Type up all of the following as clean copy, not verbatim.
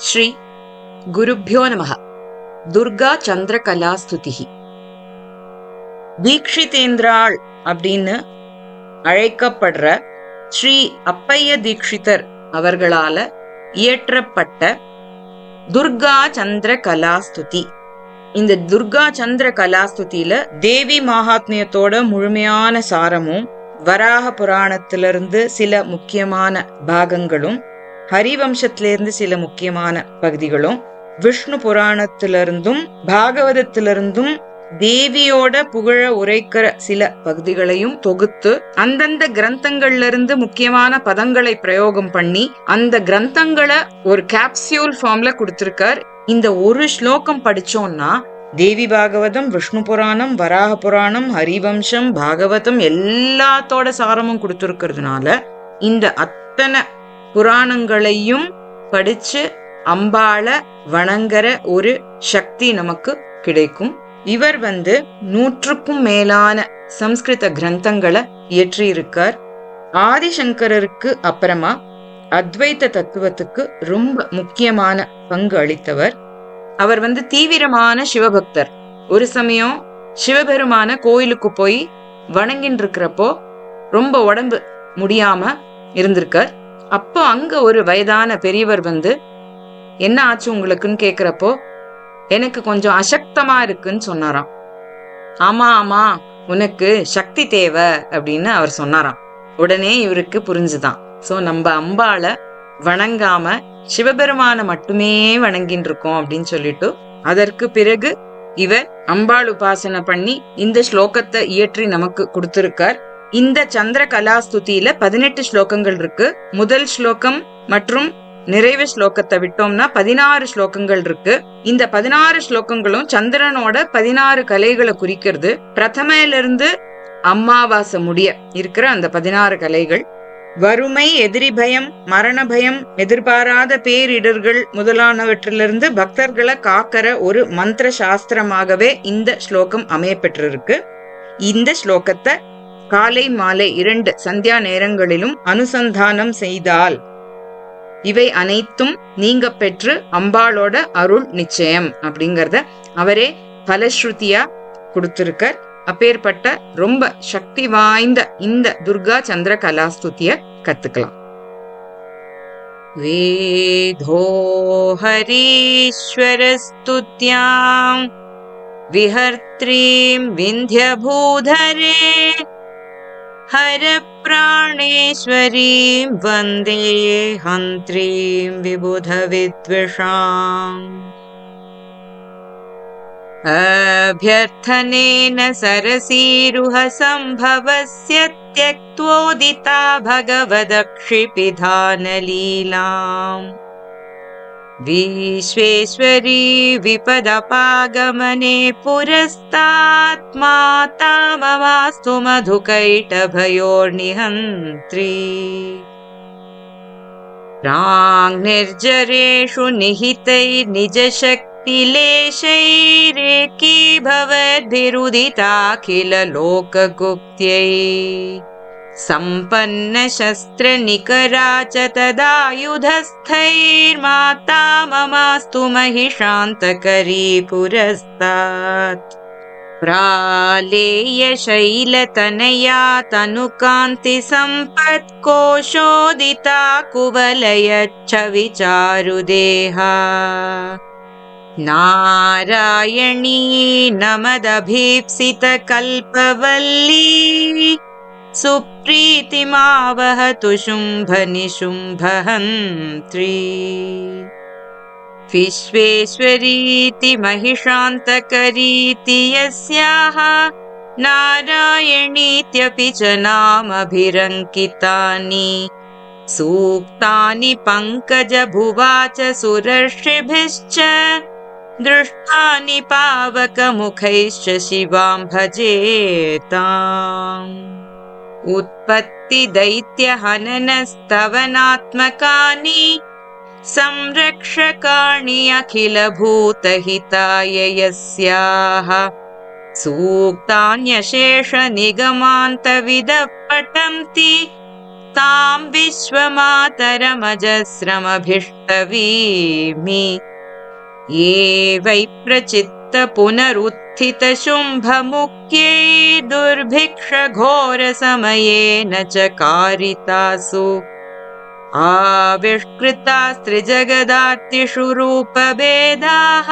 ஸ்ரீ குருப்யோ நமஹ. துர்கா சந்திர கலாஸ்துதிஹி. தீக்ஷிதேந்திராள் அப்படின்னு அழைக்கப்படுற ஸ்ரீ அப்பைய தீக்ஷிதர் அவர்களால இயற்றப்பட்ட துர்கா சந்திர கலாஸ்துதி. இந்த துர்கா சந்திர கலாஸ்துதியில தேவி மகாத்மியத்தோட முழுமையான சாரமும், வராக புராணத்திலிருந்து சில முக்கியமான பாகங்களும், ஹரிவம்சத்திலிருந்து சில முக்கியமான பகுதிகளும், விஷ்ணு புராணத்திலிருந்தும் பாகவதத்திலிருந்தும் தேவியோட புகழ உரைக்கிற சில பகுதிகளையும் தொகுத்து அந்தந்த கிரந்தங்கள்ல இருந்து முக்கியமான பதங்களை பிரயோகம் பண்ணி அந்த கிரந்தங்களை ஒரு கேப்சியூல் ஃபார்ம்ல கொடுத்திருக்கார். இந்த ஒரு ஸ்லோகம் படிச்சோம்னா தேவி பாகவதம், விஷ்ணு புராணம், வராக புராணம், ஹரிவம்சம், பாகவதம் எல்லாத்தோட சாரமும் கொடுத்திருக்கிறதுனால இந்த அத்தனை புராணங்களையும் படிச்சு அம்பாள வணங்குற ஒரு சக்தி நமக்கு கிடைக்கும். இவர் 100க்கும் மேலான சம்ஸ்கிருத கிரந்தங்களை இயற்றியிருக்கார். ஆதிசங்கரருக்கு அப்புறமா அத்வைத தத்துவத்துக்கு ரொம்ப முக்கியமான பங்கு அளித்தவர். அவர் தீவிரமான சிவபக்தர். ஒரு சமயம் சிவபெருமான கோயிலுக்கு போய் வணங்கின்னு இருக்கிறப்போ ரொம்ப உடம்பு முடியாம இருந்திருக்கார். அப்போ அங்க ஒரு வயதான பெரியவர் என்ன ஆச்சு உங்களுக்குன்னு கேக்குறப்போ, எனக்கு கொஞ்சம் அசக்தமா இருக்குன்னு சொன்னாராம். ஆமா ஆமா, உனக்கு சக்தி தேவை அப்படின்னு அவர் சொன்னாராம். உடனே இவருக்கு புரிஞ்சுதான், சோ நம்ம அம்பாள வணங்காம சிவபெருமான மட்டுமே வணங்கின்னு இருக்கோம் அப்படின்னு சொல்லிட்டு, அதற்கு பிறகு இவர் அம்பாள் உபாசனை பண்ணி இந்த ஸ்லோகத்தை இயற்றி நமக்கு கொடுத்திருக்கார். இந்த சந்திர கலாஸ்துதியில 18 ஸ்லோகங்கள் இருக்கு. முதல் ஸ்லோகம் மற்றும் நிறைவு ஸ்லோகத்தை விட்டோம்னா 16 ஸ்லோகங்கள் இருக்கு. இந்த 16 ஸ்லோகங்களும் சந்திரனோட 16 கலைகளை குறிக்கிறது. பிரதமையிலிருந்து அம்மாவாசை முடிய இருக்கிற அந்த 16 கலைகள். வறுமை, எதிரி பயம், மரண பயம், எதிர்பாராத பேரிடர்கள் முதலானவற்றிலிருந்து பக்தர்களை காக்கிற ஒரு மந்திர சாஸ்திரமாகவே இந்த ஸ்லோகம் அமையப்பெற்றிருக்கு. இந்த ஸ்லோகத்தை காலை மாலை 2 சந்தியா நேரங்களிலும் அனுசந்தானம் செய்தால் இவை அனைத்தும் நீங்க பெற்று அம்பாளோட அருள் நிச்சயம் அப்படிங்கறத அவரே பலஸ்ருதியா கொடுத்திருக்கார். அப்பேற்பட்ட ரொம்ப சக்தி வாய்ந்த இந்த துர்கா சந்திர கலாஸ்துதிய கத்துக்கலாம். வேதோ ஹரீஸ்வரஸ்துத்யாம் விஹர்த்ரீம் விந்தியபூதரே ஹர பிராணேஸ்வரீம் வந்தே ஹந்த்ரீம் விபுத வித்விஷாம். அப்யர்த்தனேன சரசீருஹ சம்பவஸ்ய த்யக்த்வோதிதா பகவதக்ஷிபிதான லீலாம். விஸ்வேஸ்வரி விபதபாகமனே புரஸ்தாத் மாதா மமாஸ்து மதுகைட்டபயோர்நிஹந்த்ரி. ராங்நிர்ஜரேஷு நிஹிதைர்நிஜசக்திலேஷைரேகீபவத்பிருதிதாகில லோககுப்த்யை. சம்பன்ன சஸ்திர நிகராச்ச ததாயுதஸ்தைர்மாதா மமாஸ்து மஹிஷாந்தகரி புரஸ்தாத். பிராலேய சைலதனயா தனுகாந்தி சம்பத் கோஷோதிதா குவலயச்ச விசாருதேஹா. நாராயணீ நமதபீப்சித கல்பவல்லி சுப்ரீதிமாவஹது சும்ப நிசும்பஹந்த்ரி. விஸ்வேஸ்வரீதி மஹிஷாந்தகரீதி யஸ்யாஹ நாராயணீத்யபி ச நாமபிரங்கிதானி. சூக்தானி பங்கஜபுவாச்ச சுரர்ஷிபிಶ್ಚ திருஷ்டானி பாவகமுகைಶ್ಚ சிவாம் பஜேதாம். உற்பத்தி தைத்ய ஹனனஸ்தவனாத்மகானி संरक्षकाणि अखिल भूतहिताय यस्याः. सूक्तान्यशेष निगमान्तविदः पठन्ति तां विश्वमातरमजस्रमभिष्टवीमि। ये वै प्रचित्त पुनरुत्थितशुम्भमुख्यै दुर्भिक्षघोरसमयेन च कारितासु आविष्कृतास्त्रिजगदार्तिषु रूपभेदाः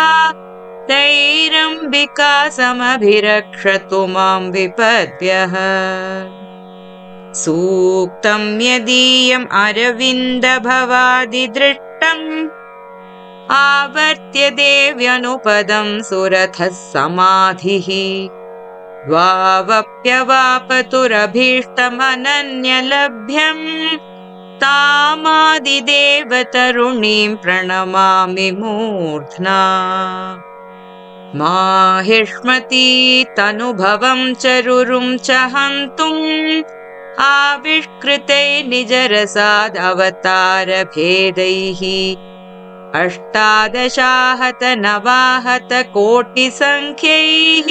तैरम्बिका समभिरक्षतु मां विपद्यः। सूक्तं यदीयम् अरविन्दभवादिदृष्टम् आवर्त्य देव्यनुपदं सुरथः समाधिः द्वावप्यवापतुरभीष्टमनन्यलभ्यम् तामादिदेवतरुणीं प्रणमामि मूर्ध्ना। माहिष्मती तनुभवं चरुरुं च हन्तुम् आविष्कृतै निजरसादवतारभेदैः अष्टादशाहत नवाहत कोटिसङ्ख्यैः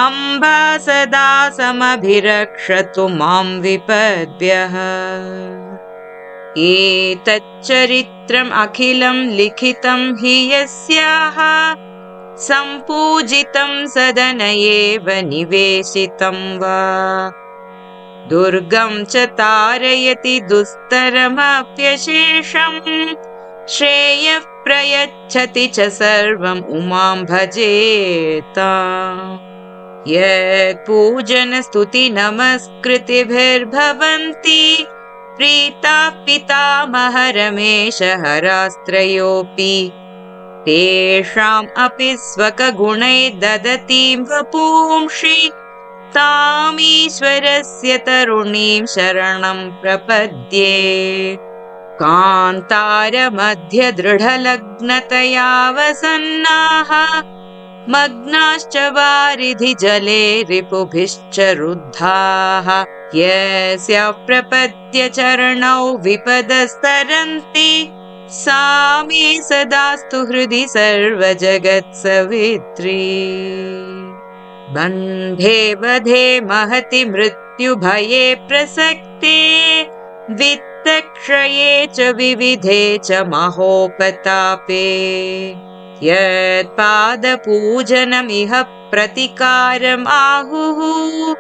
अम्बा सदा समभिरक्षतु मां विपद्यः। एतच्चरित्रम् अखिलं लिखितं हि यस्याः सम्पूजितं सदन एव निवेशितं वा दुर्गं च तारयति दुस्तरमप्यशेषम् श्रेयः प्रयच्छति च सर्वम् उमां भजेता। यत् पूजन स्तुति नमस्कृतिभिर्भवन्ति प्रीताः पितामह रमेश हरास्त्रयोऽपि तेषाम् अपि स्वकगुणैः ददतीं वपुंषि तामीश्वरस्य तरुणीं शरणं प्रपद्ये। कान्तारमध्ये दृढलग्नतया वसन्नाः मग्नाश्च वारिधिजले रिपुभिश्च रुद्धाः यस्याः प्रपद्य चरणौ विपदस्तरन्ति सा मे सदास्तु हृदि सर्वजगत्सवित्री। बन्धे वधे महति मृत्युभये प्रसक्ते वित्तक्षये च विविधे च महोपतापे यत्पादपूजनमिह प्रतिकारम् आहुः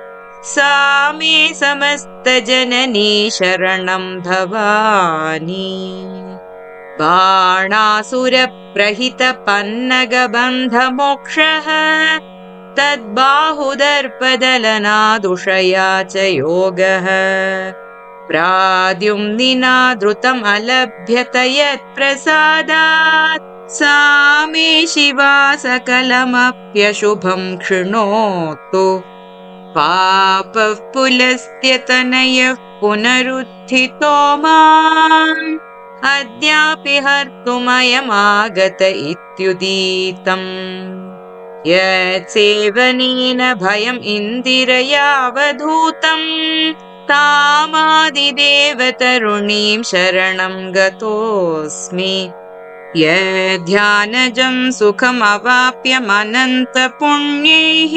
सा मे समस्तजननी शरणं भवानी। बाणासुरप्रहितपन्नगबन्धमोक्षः तद्बाहुदर्पदलनादुषया च योगः प्राद्युम्निना धृतम् अलभ्यत यत्प्रसादात् सा मे शिवा सकलमप्यशुभं क्षिणोतु। पापः पुलस्त्यतनयः पुनरुत्थितो माम् अद्यापि हर्तुमयमागत इत्युदीतम्। यत्सेवनेन भयम् इन्दिरयावधूतम् तामादिदेवतरुणीं शरणं गतोऽस्मि। यद्ध्यानजं सुखमवाप्यमनन्तपुण्यैः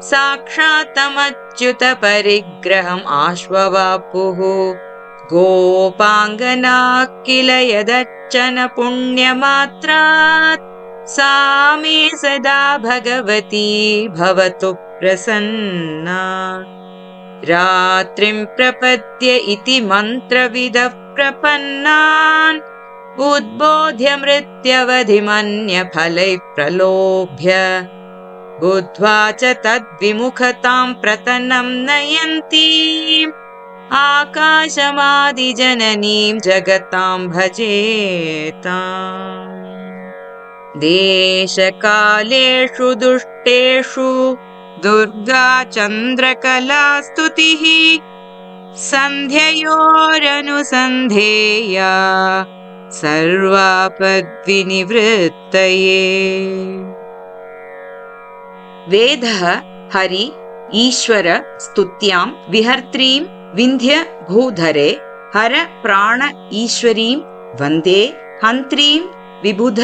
साक्षात्तमच्युतपरिग्रहम् आश्ववापुः गोपाङ्गना किल यदच्चन पुण्यमात्रात् सा मे सदा भगवती भवतु प्रसन्ना। रात्रिं प्रपद्य इति मन्त्रविदः प्रपन्नान् उद्बोध्य मृत्यवधिमन्यफलैः प्रलोभ्य बुद्ध्वा च तद्विमुखतां प्रतनं नयन्ति आकाशमादिजननीं जगतां भजेताम्। देशकालेषु दुष्टेषु दुर्गा चन्द्रकला स्तुतिः सन्ध्ययोरनुसन्धेया सर्वापद्विनिवृत्तये। वेदः हरि ईश्वर स्तुत्यां विहर्त्रीं विन्ध्य भूधरे हर प्राण ईश्वरीं वन्दे हन्त्रीं विबुध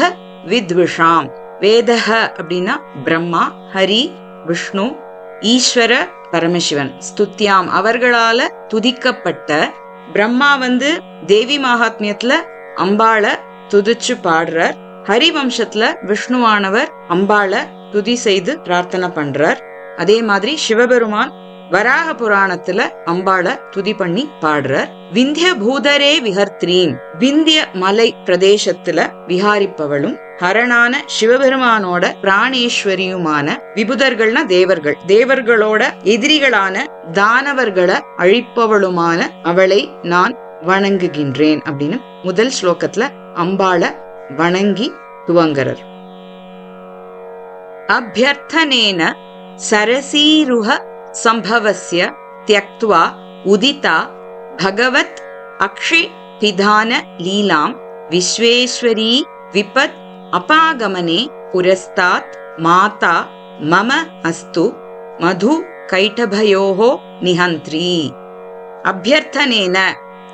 विद्विषाम्. வேதஹ அப்படின்னா பிரம்மா, ஹரி விஷ்ணு, ஈஸ்வர பரமசிவன், ஸ்துத்யாம் அவர்களால துதிக்கப்பட்ட, பிரம்மா தேவி மகாத்மியத்துல அம்பாள துதிச்சு பாடுறார். ஹரிவம்சத்துல விஷ்ணுவானவர் அம்பாள துதி செய்து பிரார்த்தனை பண்றார். அதே மாதிரி சிவபெருமான் வராக புராணத்துல அம்பாள துதி பண்ணி பாடுறார். விந்திய பூதரே விஹர்த்ரீம், விந்திய மலை பிரதேசத்துல விஹாரிப்பவளும் ஹரணான சிவபெருமானோட பிராணேஸ்வரியுமான, விபுதர்கள்னா தேவர்கள், தேவர்களோட எதிரிகளான தானவர்களை அழிப்பவளுமான அவளை நான் வணங்குகின்றேன் அப்படின்னு முதல் ஸ்லோகத்துல அம்பாள வணங்கி துவங்கரர். அபியர்த்தனேன சரசீருஹ சம்பவஸ்ய த்யக்த்வா உதிதா பகவத் அக்ஷி பிதான லீலாம் விஸ்வேஸ்வரி விபத் அபாகமனே புரஸ்தாத் மாதா மம அஸ்து மது கைட்டபயோஹோ நிஹந்த்ரி. அபியர்த்தனேன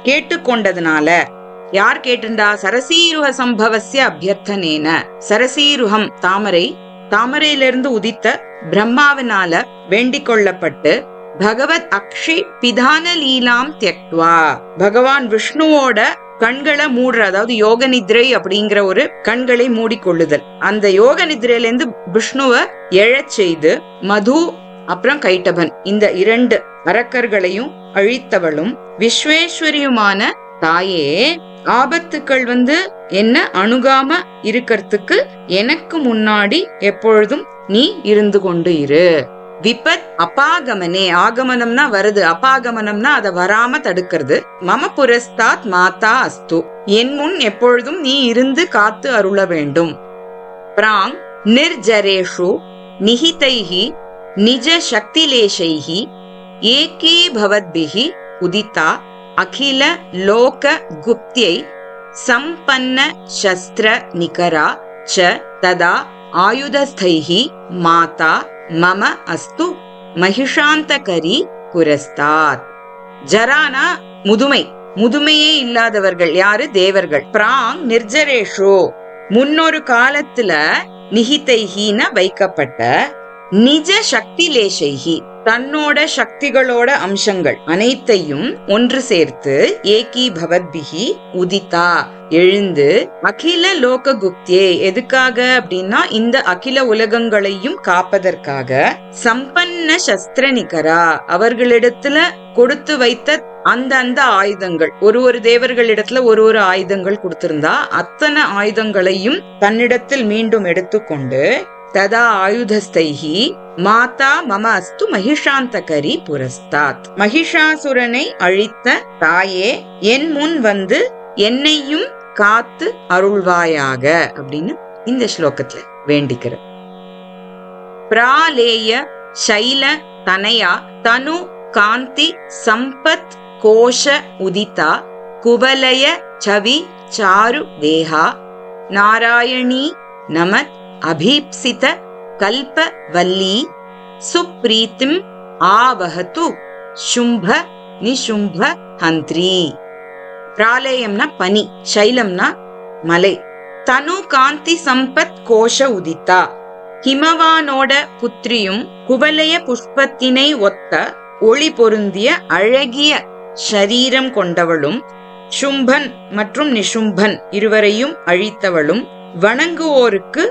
கேட்டுக்கொண்டதுனால, யார் கேட்டுண்டா? சரசீருஹ சம்பவஸ்ய அபியர்த்தனேன, சரசீருகம் தாமரை, தாமரையிலிருந்து உதித்த பிரம்மாவினால வேண்டிக் கொள்ளப்பட்டு, பகவத் அக்ஷி பிதான லீலாம் தியக்த்வா, பகவான் விஷ்ணுவோட கண்களை மூடுற, அதாவது யோக நித்ரை அப்படிங்கிற ஒரு கண்களை மூடிக்கொள்ளுதல், அந்த யோக நித்ரையிலிருந்து விஷ்ணுவை எழச் செய்து மது அப்புறம் கைட்டபன் இந்த 2 அரக்கர்களையும் அழித்தவளும் விஸ்வேஸ்வரியுமான தாயே, ஆபத்துக்கள் என்ன அணுகாம இருக்கிறதுக்கு எனக்கு முன்னாடி எப்பொழுதும் நீ இருந்து கொண்டு இரு. விபத் அபாகமனே, ஆகமனம்னா வருது, அபாகமனம்னா அதை வராம தடுக்கிறது. மம புரஸ்தாத் மாதா அஸ்து, என் முன் எப்பொழுதும் நீ இருந்து காத்து அருள வேண்டும். பிராங் நிர்ஜரேஷு நிஹிதைஹி நிஜ சக்திலேஷைஹி ஏகீ பவத்பிஹி உதிதா அகில லோக குப்தியை சம்பன்ன சஸ்திர நிகரா ச ததா ஆயுதஸ்தைஹி மாதா மம அஸ்து மகிஷாந்தகரி புரஸ்தாத். ஜரானா முதுமை, முதுமையே இல்லாதவர்கள் யாரு? தேவர்கள். பிராங் நிர்ஜரேஷு, முன்னொரு காலத்துல நிஹிதைஹின வைக்கப்பட்ட, நிஜ சக்திலேஷைஹி தன்னோட சக்திகளோட அம்சங்கள் அனைத்தையும் ஒன்று சேர்த்து, ஏகி பவத்பிஹி உதிதா எழுந்து, அகில லோக குப்தியே எதுக்காக அப்படின்னா இந்த அகில உலகங்களையும் காப்பதற்காக, சம்பன்ன சஸ்திர நிகரா அவர்களிடத்துல கொடுத்து வைத்த அந்த ஆயுதங்கள், ஒரு தேவர்களிடத்துல ஒரு ஆயுதங்கள் கொடுத்திருந்தா அத்தனை ஆயுதங்களையும் தன்னிடத்தில் மீண்டும் எடுத்துக்கொண்டு, ததா ஆயுதஸ்தைஹி மாதா மம அஸ்து மகிஷாந்தகரி புரஸ்தாத், மகிஷாசுரனை அழித்த தாயே என் முன் என்னையும் காத்து அருள்வாயாக அப்படின்னு இந்த ஸ்லோகத்துல வேண்டிக்கிற. பிராலேய சைல தனயா தனு காந்தி சம்பத் கோஷ உதிதா குவலய சவி சாரு தேஹா நாராயணி நமத் அபீப்சித கல்ப வல்லி சுப்ரீத்திம் ஆவஹது சும்ப நிசும்ப ஹந்திரி. பிராலேயம்னா பனி, சைலம்னா மலை. தனு காந்தி சம்பத் கோஷ உதித்தா, ஹிமவானோட புத்திரியும் குவலய புஷ்பத்தினை ஒத்த ஒளி பொருந்திய அழகிய ஷரீரம் கொண்டவளும், சும்பன் மற்றும் நிசும்பன் இருவரையும் அழித்தவளும், வணங்குவோருக்கு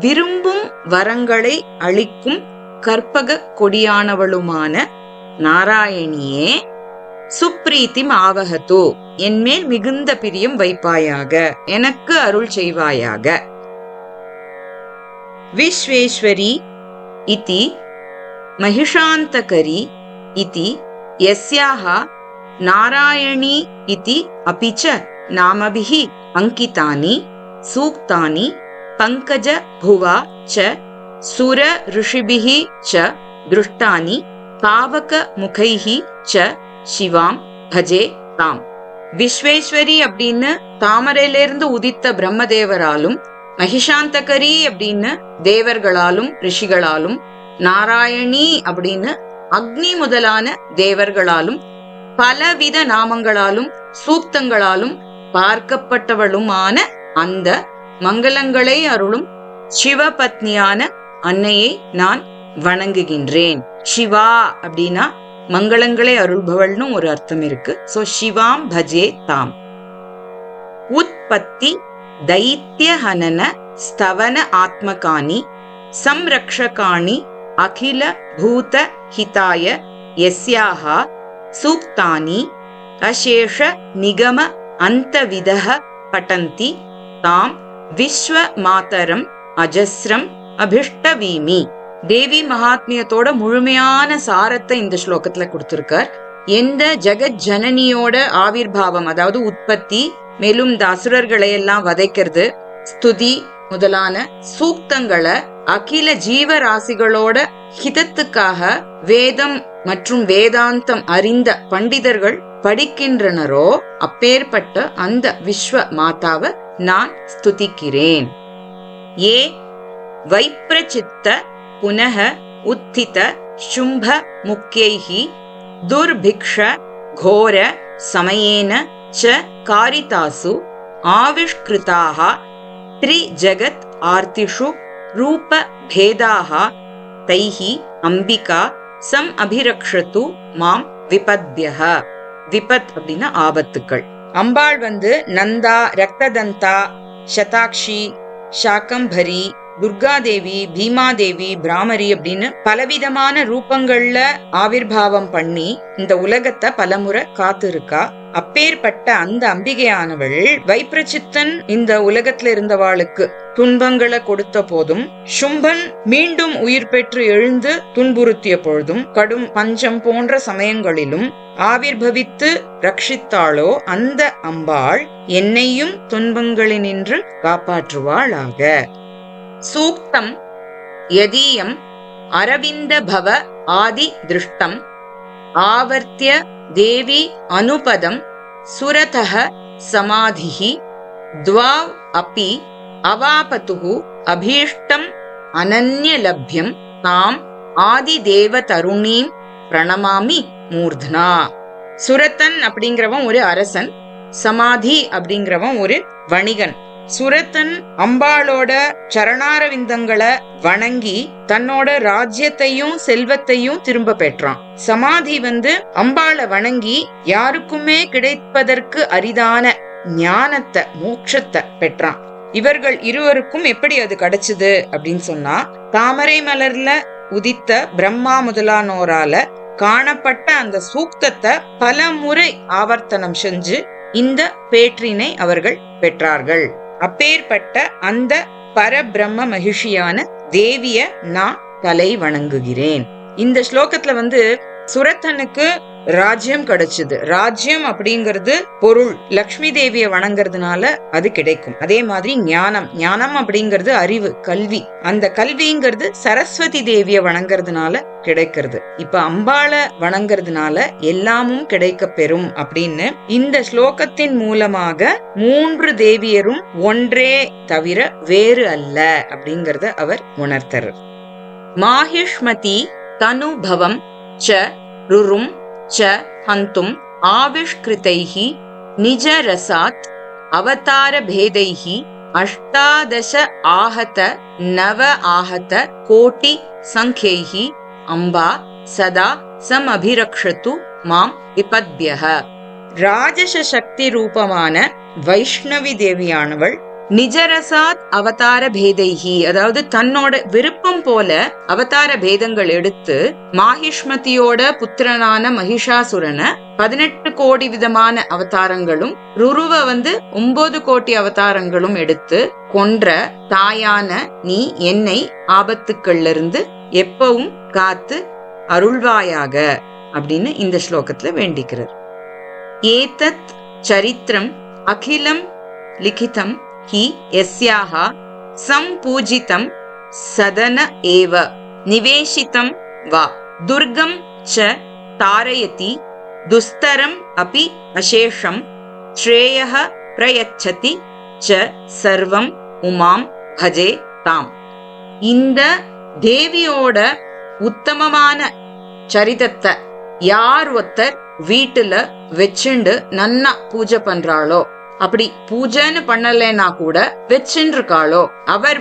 விரும்பும் வரங்களை அளிக்கும் கற்பக கொடியானவளுமான நாராயணியே, சுப்ரீத்திம் ஆவஹது என்மேல் மிகுந்த பிரியம் வைப்பாயாக, எனக்கு அருள் செய்வாயாக. விஸ்வேஸ்வரி இதி மகிஷாந்தகரி இதி யஸ்யாஹ நாராயணி இதி அபிச்ச நாமபிஹி அங்கிதானி சூக்தானி பங்கஜ புவா ச சுர ரிஷிபிஹி ச திருஷ்டானி பாவக முகைஹி ச சிவாம் பஜே தாம். விஸ்வேஸ்வரி அப்படின்னு தாமரையிலிருந்து உதித்த பிரம்மதேவராலும், மகிஷாந்தகரி அப்படின்னு தேவர்களாலும் ரிஷிகளாலும், நாராயணி அப்படின்னு அக்னி முதலான தேவர்களாலும், பலவித நாமங்களாலும் சூக்தங்களாலும் பார்க்கப்பட்டவளுமான அந்த மங்களங்களை அருளும் சிவபத்னியான அன்னையை நான் வணங்குகின்றேன். சிவா அப்படின்னா மங்களங்களை அருள்பவள்னு ஒரு அர்த்தம் இருக்கு. சோ சிவாம் பஜே தாம். உத்பத்தி தைத்ய ஹனன ஸ்தவன ஆத்மகானி சம்ரக்ஷகாணி அகில பூத ஹிதாய யஸ்யாஹ சூக்தானி அசேஷ நிகம அந்தவிதஹ படந்தி தாம் விஸ்வ மாதரம் அஜஸ்ரம் அபிஷ்டவீமி. தேவி மகாத்மியத்தோட முழுமையான சாரத்தை இந்த ஸ்லோகத்துல கொடுத்திருக்கார். எந்த ஜெகத் ஜனனியோட ஆவிர்பாவம், அதாவது உற்பத்தி, மேலும் இந்த அசுரர்களை எல்லாம் வதைக்கிறது, ஸ்துதி முதலான சூக்தங்களை அகில ஜீவராசிகளோட ஹிதத்துக்காக வேதம் மற்றும் வேதாந்தம் அறிந்த பண்டிதர்கள் படிக்கின்றனரோ அப்பேற்பட்ட அந்த விஸ்வ மாதாவை நான் ஸ்துதிக்கிறேன். ஏ வைப்ரசித்த புனக உத்தித சும்ப முக்கியைஹி துர்பிக்ஷ கோர சமயேன ச காரிதாசு ஆவிஷ்கிருதாக த்ரிஜகத் ஆர்த்திஷு ரூப பேதாக தைஹி அம்பிகா சம் அபிரக்ஷது மாம் விபத்யஹ. விபத் அப்படின்னா ஆபத்துக்கள். அம்பாள் நந்தா, ரக்ததந்தா, சதாக்ஷி, சாக்கம்பரி, துர்காதேவி, பீமாதேவி, பிராமரி அப்படின்னு பலவிதமான ரூபங்கள்ல ஆவிர்பாவம் பண்ணி இந்த உலகத்தை பலமுறை காத்திருக்கா. அப்பேற்பட்ட அந்த அம்பிகையானவள் வைப்ரசித்தன் இந்த உலகத்துல இருந்தவாளுக்கு துன்பங்களை கொடுத்த போதும், சும்பன் மீண்டும் உயிர் பெற்று எழுந்து துன்புறுத்திய பொழுதும், கடும் பஞ்சம் போன்ற சமயங்களிலும் ஆவிர்பவித்து ரட்சித்தாளோ அந்த அம்பாள் என்னையும் துன்பங்களினின்று காப்பாற்றுவாளாக. சூக்தம் யதீயம் அரவிந்த பவ ஆதி திருஷ்டம் ஆவர்த்திய தேவி அனுபதம் சுரதஹ சமாதிஹி த்வாவ் அப்பி அவாபதுஹு அபீஷ்டம் அனன்யலப்யம் தாம் ஆதிதேவ தருணீம் பிரணமாமி மூர்த்னா. சுரத்தன் அப்படிங்கிறவன் ஒரு அரசன், சமாதி அப்படிங்கிறவன் ஒரு வணிகன். சுரத்தன் அம்பாளோட சரணாரவிந்தங்களை வணங்கி தன்னோட ராஜ்யத்தையும் செல்வத்தையும் திரும்ப பெற்றான். சமாதி அம்பாளை வணங்கி யாருக்குமே கிடைப்பதற்கு அரிதான ஞானத்தை, மோட்சத்தை பெற்றான். இவர்கள் இருவருக்கும் எப்படி அது கிடைச்சது அப்படின்னு சொன்னா, தாமரை மலர்ல உதித்த பிரம்மா முதலானோரால காணப்பட்ட அந்த சூக்தத்தை பல முறை ஆவர்த்தனம் செஞ்சு இந்த பேற்றினை அவர்கள் பெற்றார்கள். அப்பேற்பட்ட அந்த பரபிரம்ம மகிழ்ச்சியான தேவிய நான் தலை வணங்குகிறேன். இந்த ஸ்லோகத்துல சுரத்தனுக்கு ராஜ்யம் கிடைச்சது. ராஜ்யம் அப்படிங்கிறது பொருள், லக்ஷ்மி தேவிய வணங்குறதுனால அது கிடைக்கும். அதே மாதிரி ஞானம், ஞானம் அப்படிங்கிறது அறிவு, கல்வி. அந்த கல்விங்கிறது சரஸ்வதி தேவிய வணங்குறதுனால கிடைக்கிறது. இப்ப அம்பாளை வணங்குறதுனால எல்லாமும் கிடைக்க பெறும் அப்படின்னு இந்த ஸ்லோகத்தின் மூலமாக 3 தேவியரும் ஒன்றே தவிர வேறு அல்ல அப்படிங்கறத அவர் உணர்த்தர். மாஹிஷ்மதி தனுபவம் ச ருரும் ச ஹந்தும் ஆவிஷ்கிருதைஹி நிஜ ரசாத் அவதார பேதைஹி அஷ்டாதச ஆஹத நவ ஆஹத கோட்டி சங்கைஹி அம்பா சதா சமபிரக்ஷது மாம் விபத்யஹ. ராஜச சக்தி ரூபமான வைஷ்ணவி தேவியானவள் நிஜரசாத் அவதார பேதைஹி, அதாவது தன்னோட விருப்பம் போல அவதார பேதங்கள் எடுத்து மாஹிஷ்மதியோட புத்திரனான மகிஷாசுரனை 18 கோடி விதமான அவதாரங்களும், ருருவ 9 கோடி அவதாரங்களும் எடுத்து கொன்ற தாயான நீ என்னை ஆபத்துக்கள்ல இருந்து எப்பவும் காத்து அருள்வாயாக அப்படின்னு இந்த ஸ்லோகத்துல வேண்டிக்கிறார். ஏதத் சரித்திரம் அகிலம் லிகிதம் ஹி யஸ்யாஹ சம்பூஜிதம் சதன ஏவ நிவேஷிதம் வா துர்கம் ச தாரயதி துஸ்தரம் அபி அசேஷம் ஸ்ரேயஹ பிரயச்சதி ச சர்வம் உமாம் பஜே தாம். இந்த தேவியோட உத்தமமான சரிதத்தை யார் ஒருத்தர் வீட்டுல வச்சுண்டு நன்னா பூஜை பண்றாளோ, அப்படி பூஜைன்னு பண்ணலன்னா கூட வச்சுட்டு இருக்காளோ, அவர்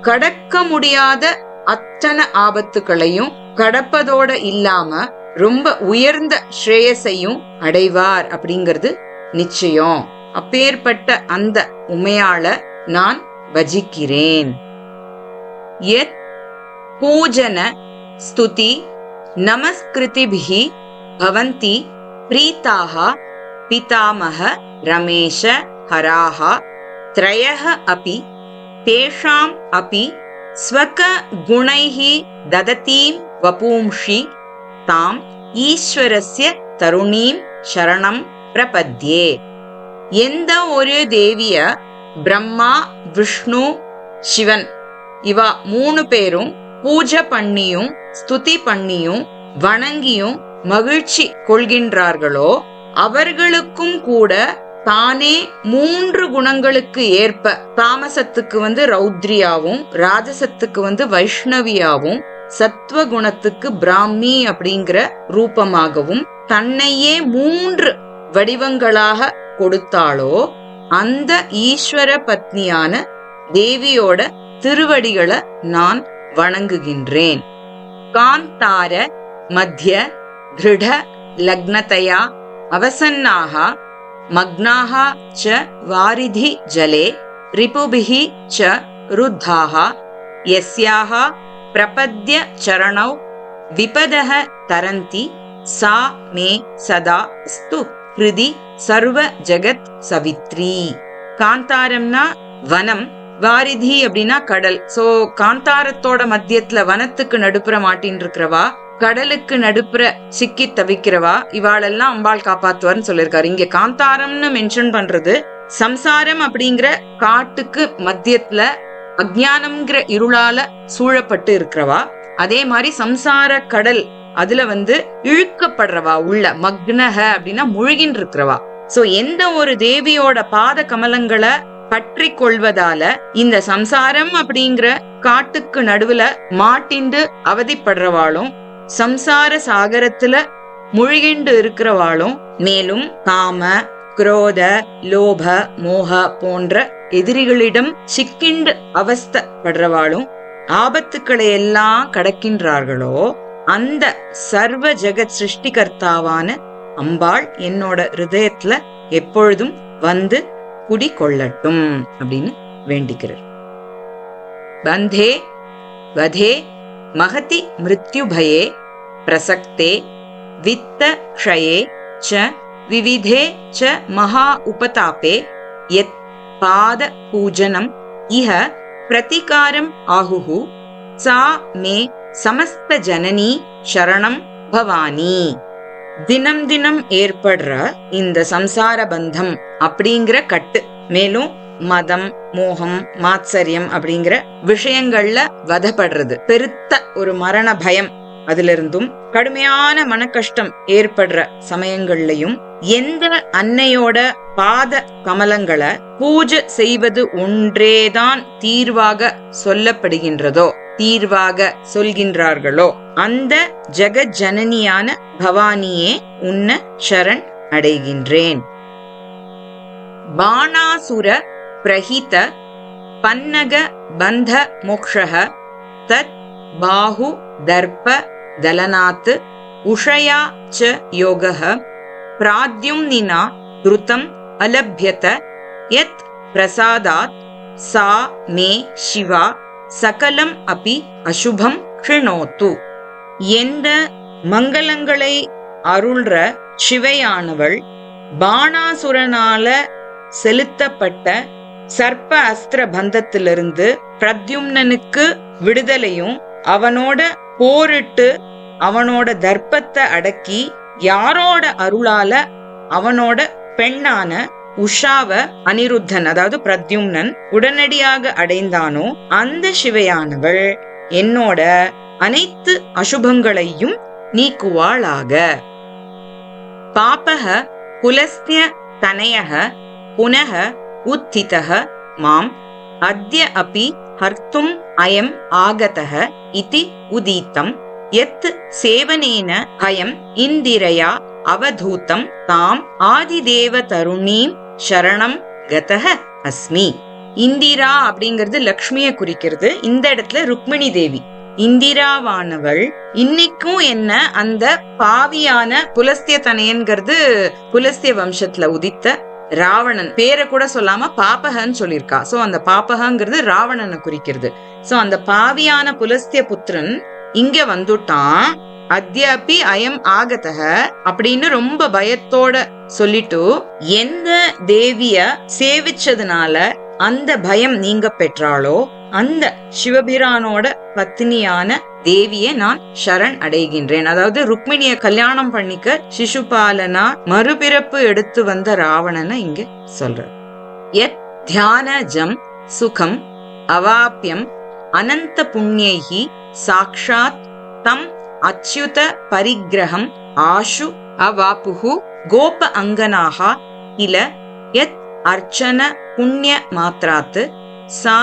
கடக்க முடியாத அத்தனை ஆபத்துக்களையும் கடப்பதோட இல்லாம ரொம்ப உயர்ந்த ஸ்ரேயஸையும் அடைவார் அப்படிங்கிறது நிச்சயம். அப்பேற்பட்ட அந்த உமையாள நான் பஜிக்கிறேன். யத் பூஜன ஸ்துதி நமஸ்கிருதிபிஹி பவந்தி பிரீதாக பிதாமக ரமேஷ ஹராஹ த்ரயஹ அபி தேஷாம் அபி ஸ்வக குணைஹி தததீம் வபூம்ஷி தாம் ஈஸ்வரஸ்ய தருணீம் சரணம் பிரபத்யே. எந்த ஒரு தேவிய பிரம்மா, விஷ்ணு, சிவன் இவா 3 பேரும் பூஜை பண்ணியும் ஸ்துதி பண்ணியும் வணங்கியும் மகிழ்ச்சி கொள்கின்றார்களோ அவர்களுக்கும் கூட தானே 3 குணங்களுக்கு ஏற்ப, தாமசத்துக்கு ரௌத்ரியாவும், ராஜசத்துக்கு வைஷ்ணவியாவும், சத்வ குணத்துக்கு பிராமி அப்படிங்கிற ரூபமாகவும் தன்னையே 3 வடிவங்களாக கொடுத்தாளோ அந்த ஈஸ்வர பத்னியான தேவியோட திருவடிகளை நான் வணங்குகின்றேன். காந்தார மத்திய திருட லக்னதயா அவசன்னாக மக்னாக ச வாரிதி ஜலே ரிபுபிஹி ச ருத்தாஹ யஸ்யாஹ பிரபத்ய சரணௌ விபதஹ தரந்தி சா மே சதா ஸ்து ஹிருதி சர்வ ஜகத் சவித்ரி. காந்தாரம்னா வனம், வாரிதி அப்படின்னா கடல். சோ காந்தாரத்தோட மத்தியத்துல வனத்துக்கு நடுப்புற மாட்டின்னு இருக்கிறவா, கடலுக்கு நடுப்புற சிக்கி தவிக்கிறவா, இவாளெல்லாம் அம்பாள் காப்பாத்துவார்னு சொல்லியிருக்காரு. இங்க காந்தாரம்னு மென்ஷன் பண்றது சம்சாரம் அப்படிங்கிற காட்டுக்கு மத்தியத்துல அஜ்ஞானம்ங்கிற இருளால சூழப்பட்டு இருக்கிறவா. அதே மாதிரி சம்சார கடல், அதுல இழுக்கப்படுறவா, உள்ள மக்னஹ அப்படின்னா முழுகின் இருக்கிறவா. சோ எந்த ஒரு தேவியோட பாத கமலங்களை பற்றி கொள்வதால இந்த சம்சாரம் அப்படிங்கிற காட்டுக்கு நடுவுல மாட்டிண்டு அவதிப்படுறவாளும், சம்சார சாகரத்துல முழுகிண்டு இருக்கிறவாளும், மேலும் காம, குரோத, லோப, மோக போன்ற எதிரிகளிடம் சிக்கிண்டு அவஸ்தப்படுறவாளும் ஆபத்துக்களை எல்லாம் கடக்கின்றார்களோ அந்த சர்வ ஜெகத் சிருஷ்டிகர்த்தாவான அம்பாள் என்னோட ஹிருதயத்துல எப்பொழுதும் குடிகொள்ளட்டும் அப்படின்னு வேண்டிக்கிறார். பந்தே வதே மகதி மிருத்யுபயே பிரசக்தே வித்த க்ஷயே ச விவிதே ச மகா உபதாபே யத் பாத பூஜனம் இஹ பிரதிகாரம் ஆகுஹு சா மே சமஸ்த ஜனனி சரணம் பவானி. தினம் தினம் ஏற்படுற இந்த சம்சார பந்தம் அப்படிங்கிற கட்டு, மேலும் மதம், மோகம், மாத்சரியம் அப்படிங்கிற விஷயங்கள்ல வதப்படுறது, பெருத்த ஒரு மரண பயம், அதுல இருந்தும் கடுமையான மன கஷ்டம் ஏற்படுற சமயங்கள்லயும் எந்த அன்னையோட பாத கமலங்களை பூஜை செய்வது ஒன்றேதான் தீர்வாக சொல்லப்படுகின்றதோ, தீர்வாக சொல்கின்றார்களோ அந்த ஜெகத் ஜனனியான பவானியே உன்ன சரண் அடைகின்றேன். பாணாசுர பிரஹித பன்னக பந்த மோக்ஷஹ தத் பாஹு தர்ப்ப தலனாத் உஷயா ச யோகஹ பிராத்யும்னினா த்ருதம் அலப்யத யத் பிரசாதாத் சா மே சிவா சகலம் அபி அசுபம் க்ஷிணோத்து. எந்த மங்களங்களை அருள்ற சிவையானவள் பாணாசுரனால செலுத்தப்பட்ட சர்ப்ப அஸ்திர பந்தத்திலிருந்து பிரத்யும்னனுக்கு விடுதலையும், அவனோட போரிட்டு அவனோட தர்ப்பத்தை அடக்கி யாரோட அருளால அவனோட பெண்ணான உஷாவ அனிருத்தன் அதாவது பிரத்யும்னன் உடனடியாக அடைந்தானோ அந்த சிவையானவள் என்னோட அனைத்து அசுபங்களையும் நீக்குவாளாக. பாபக புலஸ்ய தனயக புனக உத்திதக மாம் அத்ய அபி ஹர்த்தும் அயம் ஆகதக இதி உதீதம் யத் சேவனேன அயம் இந்திரயா அவதூதம் தாம் ஆதிதேவ தருணீம் சரணம் கதஹ அஸ்மி. இந்திரா அப்படிங்கிறது லக்ஷ்மியை குறிக்கிறது. இந்த இடத்துல ருக்மிணி தேவி. இந்திராவானவள் இன்னைக்கும் என்ன அந்த பாவியான புலஸ்திய தனையன்கிறது புலஸ்திய வம்சத்துல உதித்த ராவணன் பேரை கூட சொல்லாம பாபகன்னு சொல்லியிருக்கா. சோ அந்த பாபகங்கிறது ராவணனை குறிக்கிறது. சோ அந்த பாவியான புலஸ்திய புத்திரன் இங்க வந்துட்டான். அத்யாபி அயம் ஆகதக அப்படின்னு ரொம்ப பயத்தோட சொல்லிட்டு எந்த தேவிய சேவிச்சதுனால அந்த பயம் நீங்க பெற்றாளோ அந்த சிவபிரானோட பத்னியான தேவிய நான் சரண் அடைகின்றேன். அதாவது ருக்மிணிய கல்யாணம் பண்ணிக்க சிசுபாலனா மறுபிறப்பு எடுத்து வந்த ராவணனை இங்க சொல்ற. யத் தியானஜம் சுகம் அவாப்யம் அனந்த புண்ணியைஹி சாக்ஷாத் தம் அச்யுத பரிகிரகம் ஆஷு அவாப்புஹு கோப அங்கனாஹா இல யத் அர்ச்சன புண்ணிய மாத்ராத் சா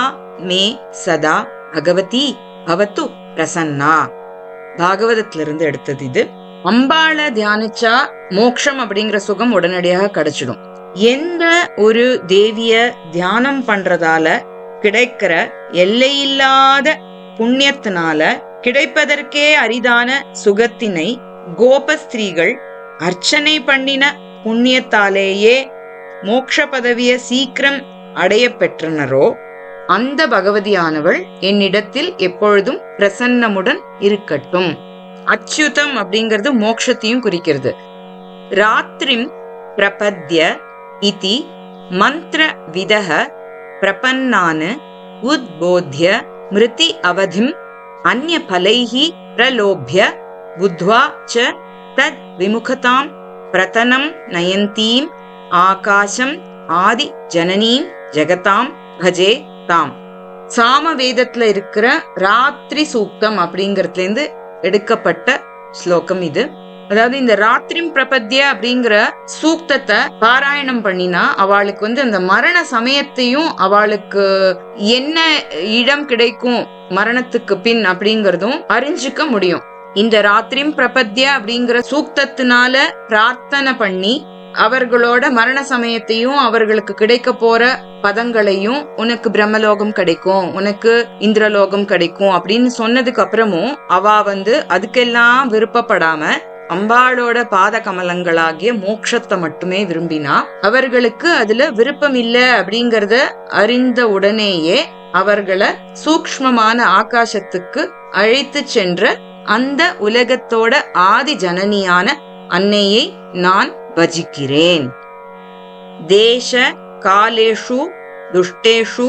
மே சதா பகவதி பவது பிரசன்னா. பாகவதத்திலிருந்து எடுத்தது இது. அம்பாள தியானிச்சா மோக்ஷம் அப்படிங்கிற சுகம் உடனடியாக கிடைச்சிடும். எந்த ஒரு தேவிய தியானம் பண்றதால கிடைக்கிற எல்லையில்லாத புண்ணியத்தினால கிடைப்பதற்கே அரிதான சுகத்தினை கோபஸ்திரீகள் அர்ச்சனை பண்ணின புண்ணியத்தாலேயே மோக்ஷ பதவிய சீக்கிரம் அடைய பெற்றனரோ அந்த பகவதியானவள் என்னிடத்தில் எப்பொழுதும் பிரசன்னமுடன் இருக்கட்டும். அச்சுதம் அப்படிங்கிறது மோக்ஷத்தையும் குறிக்கிறது. ராத்திரிம் பிரபத்ய இதி மந்திர விதஹ பிரபன்னானு உத்போத்ய மிருதி அவதிம் அன்ய பலைஹி பிரலோப்ய புத்வா ச தத் விமுகதாம் பிரதனம் நயந்தீம் ஆகாசம் ஆதி ஜனனீம் ஜெகதாம் பஜே தாம். சாம வேதத்துல இருக்கிற ராத்திரி சூக்தம் அப்படிங்கறதுல இருந்து எடுக்கப்பட்ட ஸ்லோகம் இது. அதாவது இந்த ராத்திரிம் பிரபத்ய அப்படிங்கிற சூக்தத்தை பாராயணம் பண்ணினா அவளுக்கு அந்த மரண சமயத்தையும் அவளுக்கு என்ன இடம் கிடைக்கும் மரணத்துக்கு பின் அப்படிங்கறதும் அறிஞ்சுக்க முடியும். இந்த ராத்திரிம் பிரபத்ய அப்படிங்கிற சூக்தத்தினால பிரார்த்தனை பண்ணி அவர்களோட மரண சமயத்தையும் அவர்களுக்கு கிடைக்க போற பதங்களையும் உனக்கு பிரம்மலோகம் கிடைக்கும், உனக்கு இந்திரலோகம் கிடைக்கும் அப்படின்னு சொன்னதுக்கு அப்புறமும் அவ அதுக்கெல்லாம் விருப்பப்படாம அம்பாளோட பாத கமலங்களாகிய மோட்சத்தை மட்டுமே விரும்பினா அவர்களுக்கு அதுல விருப்பம் இல்ல அப்படிங்கறத அறிந்த உடனேயே அவர்களை சூக்ஷ்மமான ஆகாசத்துக்கு அழைத்து சென்ற அந்த உலகத்தோட ஆதி ஜனனியான அன்னையை நான் பஜிக்கிறேன். தேச காலேஷு துஷ்டேஷு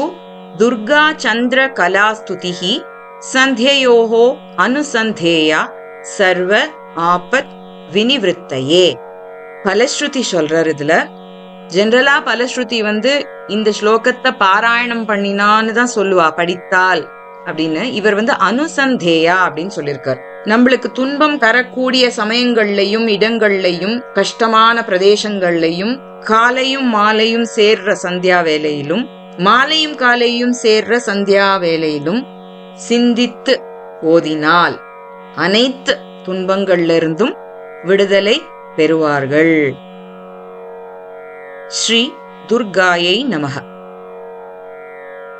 துர்கா சந்திர கலாஸ்துதிஹி சந்தியோஹோ அனுசந்தேயா சர்வ ஆபத் வினிவிருத்தையே. பலஸ்ருதி சொல்றார் இதுல. ஜெனரலா பலஸ்ருதி இந்த ஸ்லோகத்தை பாராயணம் பண்ணினான்னு தான் சொல்லுவா, படித்தால் அப்படின்னு. இவர் அனுசந்தேயா அப்படின்னு சொல்லியிருக்கார். நம்மளுக்கு துன்பம் தரக்கூடிய சமயங்கள்லையும் இடங்கள்லையும் கஷ்டமான பிரதேசங்கள்லையும் காலையும் மாலையும் சேர்ற சந்தியா வேலையிலும் மாலையும் காலையும் சேர்ற சந்தியா வேலையிலும் சிந்தித்து ஓதினால் அனைத்து துன்பங்கள்ல இருந்தும் விடுதலை பெறுவார்கள். ஸ்ரீ துர்காயை நமக.